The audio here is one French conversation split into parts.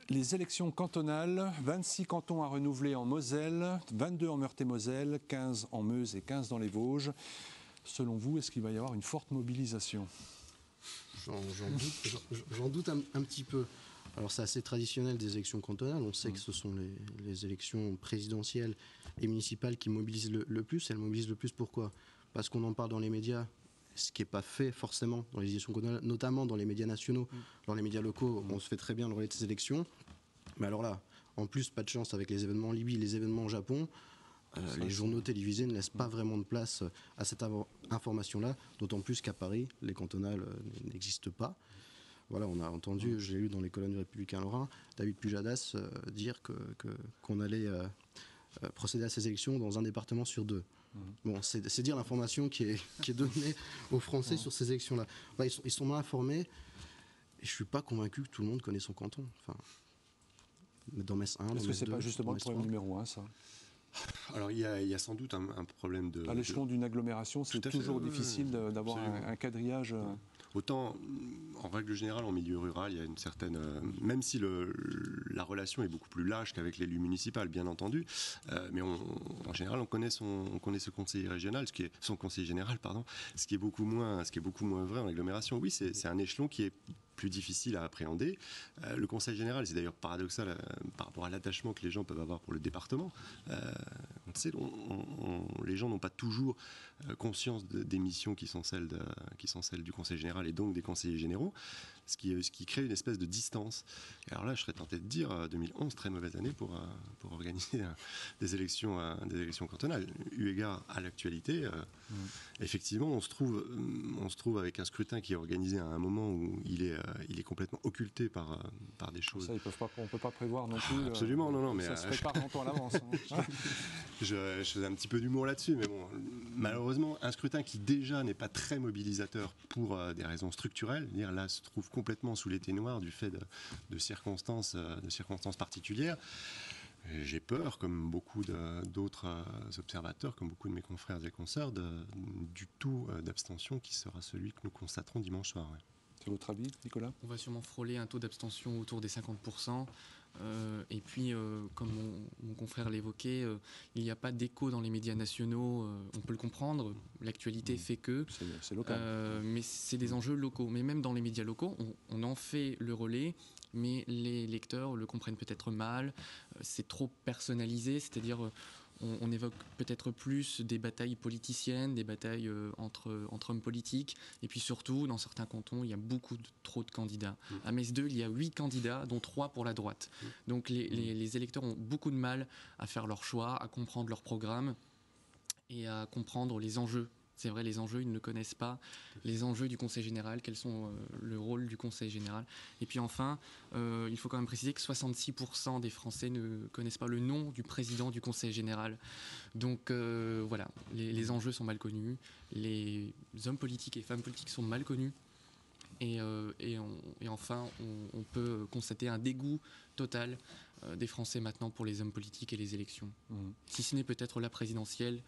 Les élections cantonales, 26 cantons à renouveler en Moselle, 22 en Meurthe-et-Moselle, 15 en Meuse et 15 dans les Vosges. Selon vous, est-ce qu'il va y avoir une forte mobilisation ? J'en doute un petit peu. Alors c'est assez traditionnel des élections cantonales. On sait que ce sont les élections présidentielles et municipales qui mobilisent le plus. Elles mobilisent le plus pourquoi ? Parce qu'on en parle dans les médias, ce qui n'est pas fait forcément dans les élections cantonales, notamment dans les médias nationaux. Dans les médias locaux, on se fait très bien le relais de ces élections. Mais alors là, en plus, pas de chance avec les événements en Libye, les événements au Japon. Les journaux télévisés ne laissent pas vraiment de place à cette information-là, d'autant plus qu'à Paris, les cantonales n'existent pas. Voilà, on a entendu, je l'ai lu dans les colonnes du Républicain Lorrain, David Pujadas dire qu'on allait procéder à ces élections dans un département sur 2. Bon, c'est dire l'information qui est donnée aux Français sur ces élections-là. Voilà, ils sont mal informés, et je ne suis pas convaincu que tout le monde connaît son canton. Enfin, dans Metz 1, est-ce que ce n'est pas justement le problème numéro 1, ça ? Alors il y a sans doute un problème de... À l'échelon d'une agglomération, c'est toujours difficile d'avoir un quadrillage. Autant, en règle générale, en milieu rural, il y a une certaine... même si la relation est beaucoup plus large qu'avec l'élu municipal, bien entendu, mais en général, on connaît ce conseiller régional, son conseiller général, pardon, ce qui est beaucoup moins vrai en agglomération. Oui, c'est un échelon qui est plus difficile à appréhender. Le conseil général, c'est d'ailleurs paradoxal par rapport à l'attachement que les gens peuvent avoir pour le département. On sait, les gens n'ont pas toujours conscience des missions qui sont celles du conseil général et donc des conseillers généraux, ce qui crée une espèce de distance. Et alors là, je serais tenté de dire 2011, très mauvaise année pour organiser des élections cantonales. Eu égard à l'actualité, effectivement, on se trouve avec un scrutin qui est organisé à un moment où il est complètement occulté par des choses. Ça, on ne peut pas prévoir non plus. Absolument, non, mais ça se prépare longtemps à l'avance. Je faisais un petit peu d'humour là-dessus, mais bon, malheureusement, un scrutin qui déjà n'est pas très mobilisateur pour des raisons structurelles, là se trouve complètement sous les ténoirs du fait de circonstances particulières. J'ai peur, comme beaucoup d'autres observateurs, comme beaucoup de mes confrères et consoeurs, du taux d'abstention qui sera celui que nous constaterons dimanche soir. Ouais. C'est votre avis, Nicolas ? On va sûrement frôler un taux d'abstention autour des 50%. Et puis, comme mon confrère l'évoquait, il n'y a pas d'écho dans les médias nationaux. On peut le comprendre, l'actualité fait que. C'est local. Mais c'est des enjeux locaux. Mais même dans les médias locaux, on en fait le relais, mais les lecteurs le comprennent peut-être mal. C'est trop personnalisé, c'est-à-dire... On évoque peut-être plus des batailles politiciennes, des batailles entre hommes politiques. Et puis surtout, dans certains cantons, il y a trop de candidats. À Metz 2, il y a 8 candidats, dont 3 pour la droite. Donc les électeurs ont beaucoup de mal à faire leur choix, à comprendre leur programme et à comprendre les enjeux. C'est vrai, les enjeux, ils ne connaissent pas. Les enjeux du Conseil général, quels sont le rôle du Conseil général. Et puis enfin, il faut quand même préciser que 66% des Français ne connaissent pas le nom du président du Conseil général. Donc voilà, les enjeux sont mal connus, les hommes politiques et femmes politiques sont mal connus. Et enfin, on peut constater un dégoût total des Français maintenant pour les hommes politiques et les élections. Si ce n'est peut-être la présidentielle,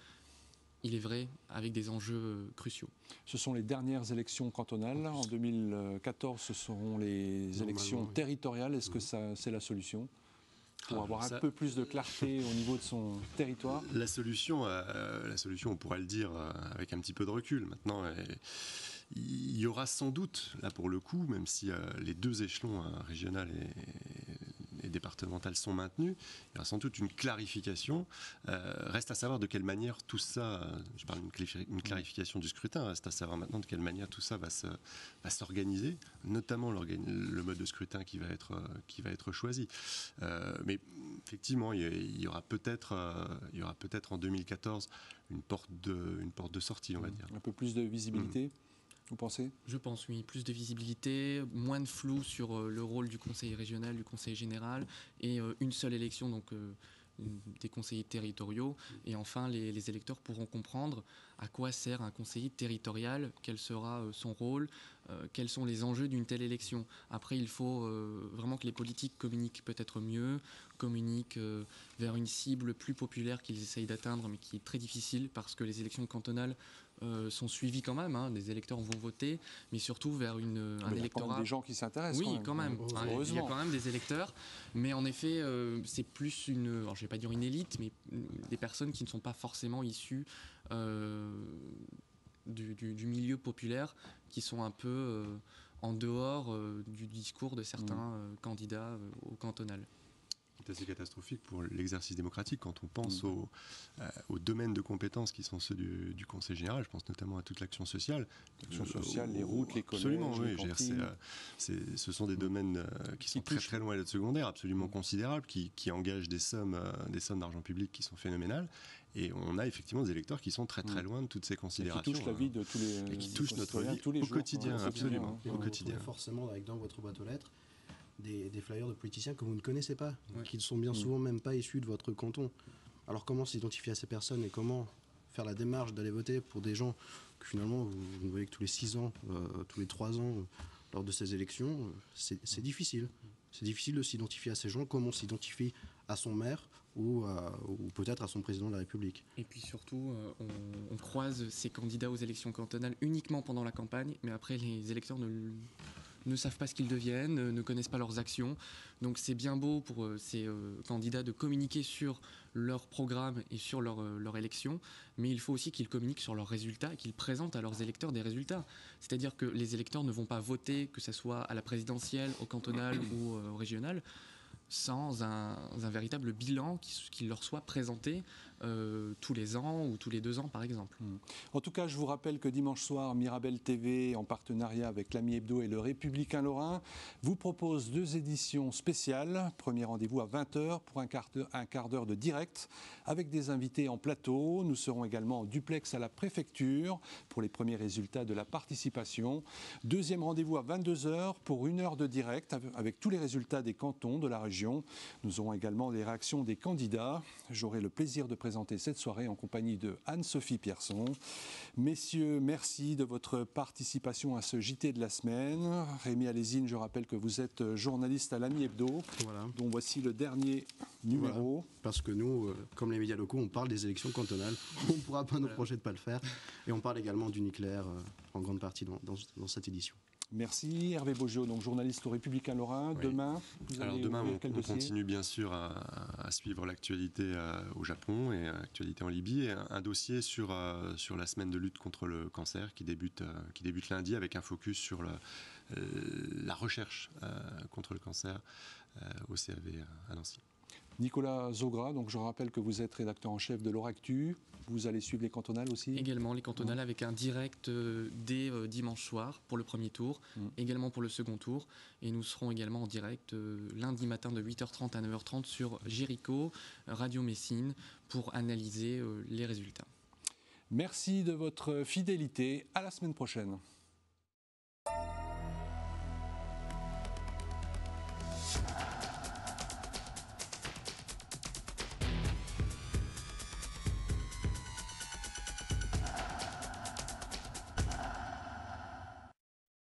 il est vrai, avec des enjeux cruciaux. Ce sont les dernières élections cantonales. En 2014, ce seront les élections territoriales. Est-ce que c'est la solution pour avoir un peu plus de clarté au niveau de son territoire? La solution, on pourrait le dire avec un petit peu de recul. Maintenant, il y aura sans doute, là pour le coup, même si les deux échelons, régional et départemental, sont maintenus, il y aura sans doute une clarification. Reste à savoir de quelle manière tout ça, je parle d'une clarification du scrutin, reste à savoir maintenant de quelle manière tout ça va s'organiser, notamment le mode de scrutin qui va être choisi. Mais effectivement, il y aura peut-être en 2014 une porte de sortie, on va dire. Un peu plus de visibilité. Vous pensez ? Je pense, oui. Plus de visibilité, moins de flou sur le rôle du conseil régional, du conseil général, et une seule élection, donc des conseillers territoriaux. Et enfin, les électeurs pourront comprendre à quoi sert un conseiller territorial, quel sera son rôle, quels sont les enjeux d'une telle élection. Après, il faut vraiment que les politiques communiquent peut-être mieux, communiquent vers une cible plus populaire qu'ils essayent d'atteindre, mais qui est très difficile parce que les élections cantonales sont suivis quand même. Les électeurs vont voter, mais surtout vers un électorat. Il y a quand même des gens qui s'intéressent. Oui, quand même. Il y a quand même des électeurs, mais en effet, c'est plus alors je vais pas dire une élite, mais des personnes qui ne sont pas forcément issues du milieu populaire, qui sont un peu en dehors du discours de certains candidats au cantonal. C'est assez catastrophique pour l'exercice démocratique quand on pense aux domaines de compétences qui sont ceux du Conseil général. Je pense notamment à toute l'action sociale. L'action sociale, les routes, les collèges, absolument, oui. les cantines. Ce sont des domaines qui sont très loin d'être secondaires, absolument considérables, qui engagent des sommes d'argent public qui sont phénoménales. Et on a effectivement des électeurs qui sont très loin de toutes ces considérations. Et qui touchent la vie de tous les et qui touchent notre vie tous les au jours, quotidien, absolument. Et Au quotidien. Forcément, avec dans votre boîte aux lettres, des flyers de politiciens que vous ne connaissez pas, qui ne sont bien Mm. souvent même pas issus de votre canton. Alors comment s'identifier à ces personnes et comment faire la démarche d'aller voter pour des gens que finalement vous ne voyez que tous les 6 ans, tous les 3 ans lors de ces élections, c'est difficile. C'est difficile de s'identifier à ces gens comme on s'identifie à son maire ou peut-être à son président de la République. Et puis surtout, on croise ces candidats aux élections cantonales uniquement pendant la campagne, mais après les électeurs ne savent pas ce qu'ils deviennent, ne connaissent pas leurs actions. Donc c'est bien beau pour ces candidats de communiquer sur leur programme et sur leur élection, mais il faut aussi qu'ils communiquent sur leurs résultats et qu'ils présentent à leurs électeurs des résultats. C'est-à-dire que les électeurs ne vont pas voter, que ce soit à la présidentielle, au cantonal ou au régional, sans un véritable bilan qui leur soit présenté tous les ans ou tous les 2 ans par exemple. En tout cas, je vous rappelle que dimanche soir, Mirabel TV, en partenariat avec l'Ami Hebdo et le Républicain Lorrain, vous propose 2 éditions spéciales. Premier rendez-vous à 20h pour un quart d'heure de direct avec des invités en plateau. Nous serons également en duplex à la préfecture pour les premiers résultats de la participation. Deuxième rendez-vous à 22h pour 1 heure de direct avec tous les résultats des cantons de la région. Nous aurons également les réactions des candidats. J'aurai le plaisir de présenter cette soirée en compagnie de Anne-Sophie Pierson. Messieurs, merci de votre participation à ce JT de la semaine. Rémi Alézine, je rappelle que vous êtes journaliste à l'Ami Hebdo, dont voici le dernier numéro. Voilà. Parce que nous, comme les médias locaux, on parle des élections cantonales. On ne pourra pas nous reprocher de ne pas le faire. Et on parle également du nucléaire en grande partie dans cette édition. Merci. Hervé Beaujeu, donc journaliste au Républicain Lorrain. Oui. Demain, demain, on continue bien sûr à suivre l'actualité au Japon et l'actualité en Libye. Et un dossier sur la semaine de lutte contre le cancer qui débute lundi avec un focus sur la recherche contre le cancer au CAV à Nancy. Nicolas Zogra, donc je rappelle que vous êtes rédacteur en chef de l'Oractu. Vous allez suivre les cantonales aussi ? Également les cantonales avec un direct dès dimanche soir pour le premier tour, également pour le second tour. Et nous serons également en direct lundi matin de 8h30 à 9h30 sur Jéricho, Radio Messine, pour analyser les résultats. Merci de votre fidélité. À la semaine prochaine.